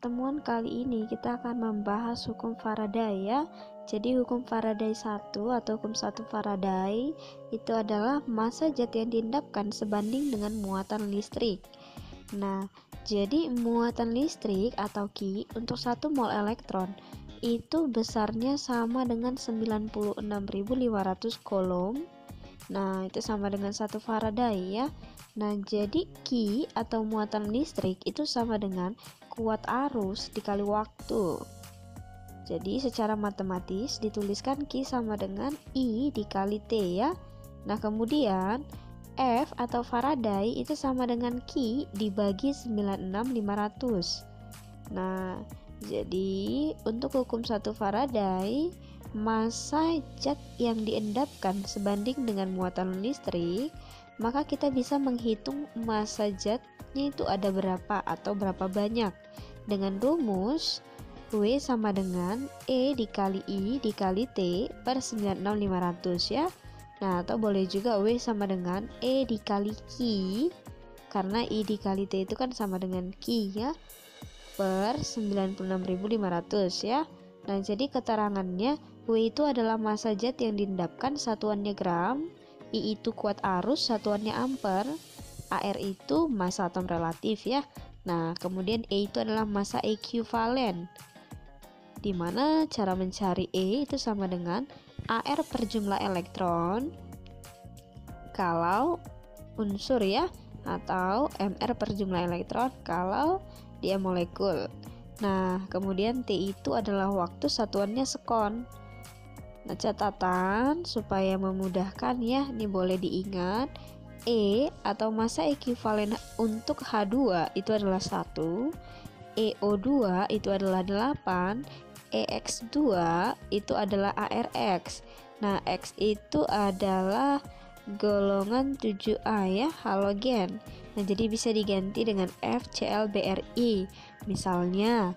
pertemuan kali ini kita akan membahas hukum Faraday ya. Jadi hukum Faraday 1 atau hukum 1 Faraday itu adalah massa zat yang diendapkan sebanding dengan muatan listrik. Nah, jadi muatan listrik atau Q untuk 1 mol elektron itu besarnya sama dengan 96.500 coulomb. Nah, itu sama dengan 1 Faraday ya. Nah, jadi Q atau muatan listrik itu sama dengan kuat arus dikali waktu. Jadi secara matematis dituliskan Q sama dengan I dikali T ya. Nah, kemudian F atau Faraday itu sama dengan Q dibagi 96.500. Nah, jadi untuk hukum 1 Faraday, massa zat yang diendapkan sebanding dengan muatan listrik, maka kita bisa menghitung massa zatnya itu ada berapa atau berapa banyak dengan rumus W sama dengan E dikali I dikali T per 96.500 ya. Nah, atau boleh juga W sama dengan E dikali Q, karena I dikali T itu kan sama dengan Q ya, per 96.500 ya. Nah, jadi keterangannya W itu adalah massa zat yang diendapkan, satuannya gram, I itu kuat arus, satuannya ampere, AR itu massa atom relatif ya. Nah, kemudian E itu adalah massa ekuivalen, dimana cara mencari E itu sama dengan AR per jumlah elektron kalau unsur ya, atau MR per jumlah elektron kalau dia molekul. Nah, kemudian T itu adalah waktu, satuannya sekon. Nah, catatan supaya memudahkan ya, ini boleh diingat, E atau massa ekuivalen untuk H2 itu adalah 1, EO2 itu adalah 8, EX2 itu adalah ARX. Nah, X itu adalah golongan 7A ya, halogen. Nah, jadi bisa diganti dengan FClBrI. Misalnya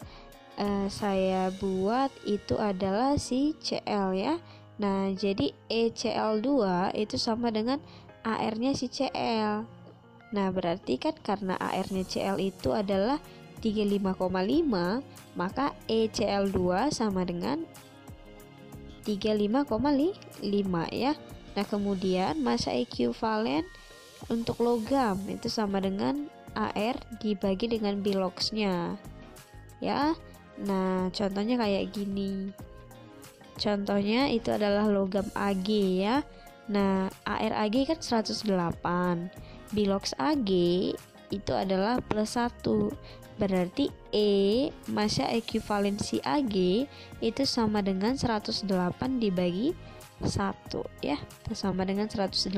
saya buat itu adalah si Cl ya. Nah, jadi ECl2 itu sama dengan AR-nya si Cl. Nah, berarti kan karena AR-nya Cl itu adalah 35,5, maka ECl2 sama dengan 35,5 ya. Nah, kemudian massa ekuivalen untuk logam itu sama dengan AR dibagi dengan biloxnya ya. Nah, contohnya kayak gini. Contohnya itu adalah logam Ag ya. Nah, AR Ag kan 108, bilox Ag itu adalah plus 1. Berarti E massa ekuivalensi Ag itu sama dengan 108 dibagi 1 ya, sama dengan 108.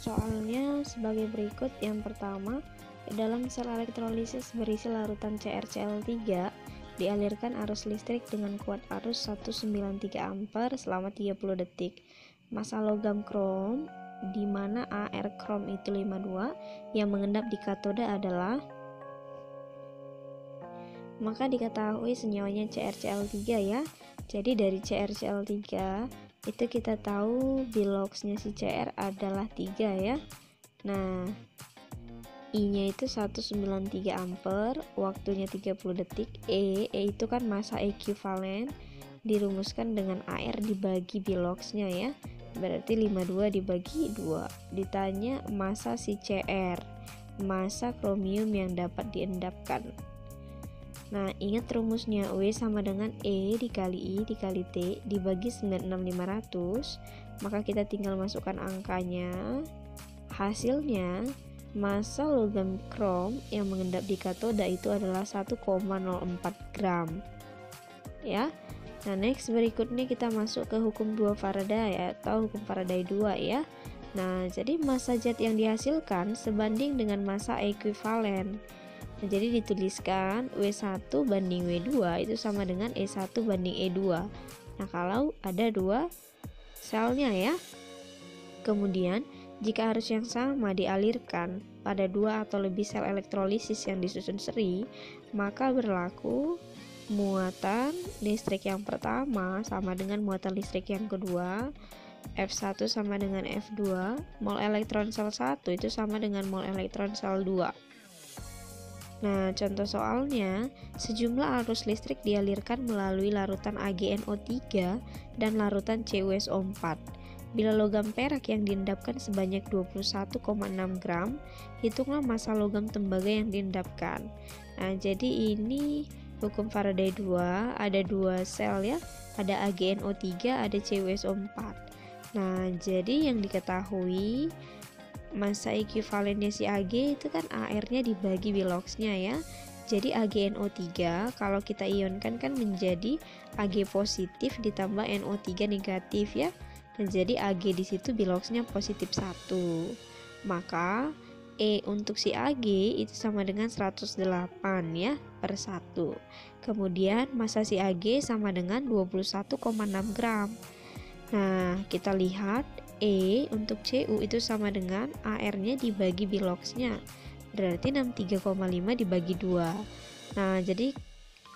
Soalnya sebagai berikut. Yang pertama, dalam sel elektrolisis berisi larutan CrCl3 dialirkan arus listrik dengan kuat arus 193 ampere selama 30 detik. Massa logam krom di mana AR krom itu 52 yang mengendap di katoda adalah, maka diketahui senyawanya CrCl3 ya. Jadi dari CrCl3 itu kita tahu biloxnya si Cr adalah 3 ya. Nah, I-nya itu 193 ampere, waktunya 30 detik. E itu kan massa ekuivalen dirumuskan dengan AR dibagi biloxnya ya. Berarti 52 dibagi 2. Ditanya massa si Cr, massa kromium yang dapat diendapkan. Nah, ingat rumusnya, W sama dengan E dikali I dikali T dibagi 96.500. Maka kita tinggal masukkan angkanya. Hasilnya, massa logam krom yang mengendap di katoda itu adalah 1,04 gram ya. Nah, next berikutnya kita masuk ke hukum 2 Faraday atau hukum Faraday 2 ya. Nah, jadi massa zat yang dihasilkan sebanding dengan massa ekuivalen. Nah, jadi dituliskan W1 banding W2 itu sama dengan E1 banding E2. Nah, kalau ada dua selnya ya. Kemudian, jika arus yang sama dialirkan pada 2 atau lebih sel elektrolisis yang disusun seri, maka berlaku muatan listrik yang pertama sama dengan muatan listrik yang kedua, F1 sama dengan F2, mol elektron sel 1 itu sama dengan mol elektron sel 2. Nah, contoh soalnya, sejumlah arus listrik dialirkan melalui larutan AgNO3 dan larutan CuSO4. Bila logam perak yang diendapkan sebanyak 21,6 gram, hitunglah massa logam tembaga yang diendapkan. Nah, jadi ini hukum Faraday 2, ada dua sel ya, ada AgNO3, ada CuSO4. Nah, jadi yang diketahui massa ekuivalennya si Ag itu kan AR-nya dibagi biloxnya ya. Jadi AgNO3 kalau kita ionkan kan menjadi Ag positif ditambah NO3 negatif ya. Dan jadi Ag di situ biloxnya positif 1. Maka E untuk si Ag itu sama dengan 108 ya per 1. Kemudian massa si Ag sama dengan 21,6 gram. Nah, kita lihat E untuk Cu itu sama dengan AR-nya dibagi biloxnya, berarti 63,5 dibagi 2. Nah, jadi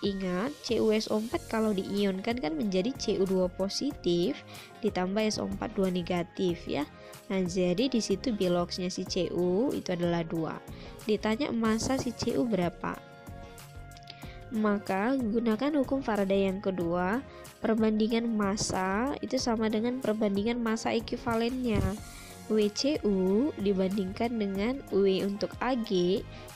ingat CuSO4 kalau diionkan kan menjadi Cu2 positif ditambah SO4 2 negatif ya. Nah, jadi di situ biloxnya si Cu itu adalah 2. Ditanya massa si Cu berapa? Maka gunakan hukum Faraday yang kedua, perbandingan massa itu sama dengan perbandingan massa ekuivalennya. WCU dibandingkan dengan W untuk Ag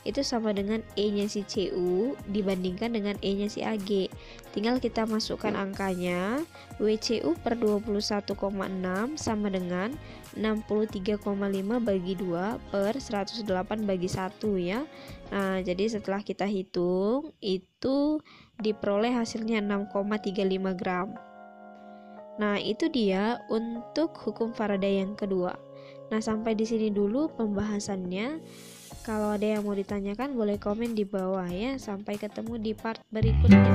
itu sama dengan E-nya si Cu dibandingkan dengan E-nya si Ag. Tinggal kita masukkan angkanya. WCU per 21,6 sama dengan 63,5 bagi 2 per 108 bagi 1 ya. Nah, jadi setelah kita hitung itu diperoleh hasilnya 6,35 gram. Nah, itu dia untuk hukum Faraday yang kedua. Nah, sampai di sini dulu pembahasannya. Kalau ada yang mau ditanyakan boleh komen di bawah ya. Sampai ketemu di part berikutnya.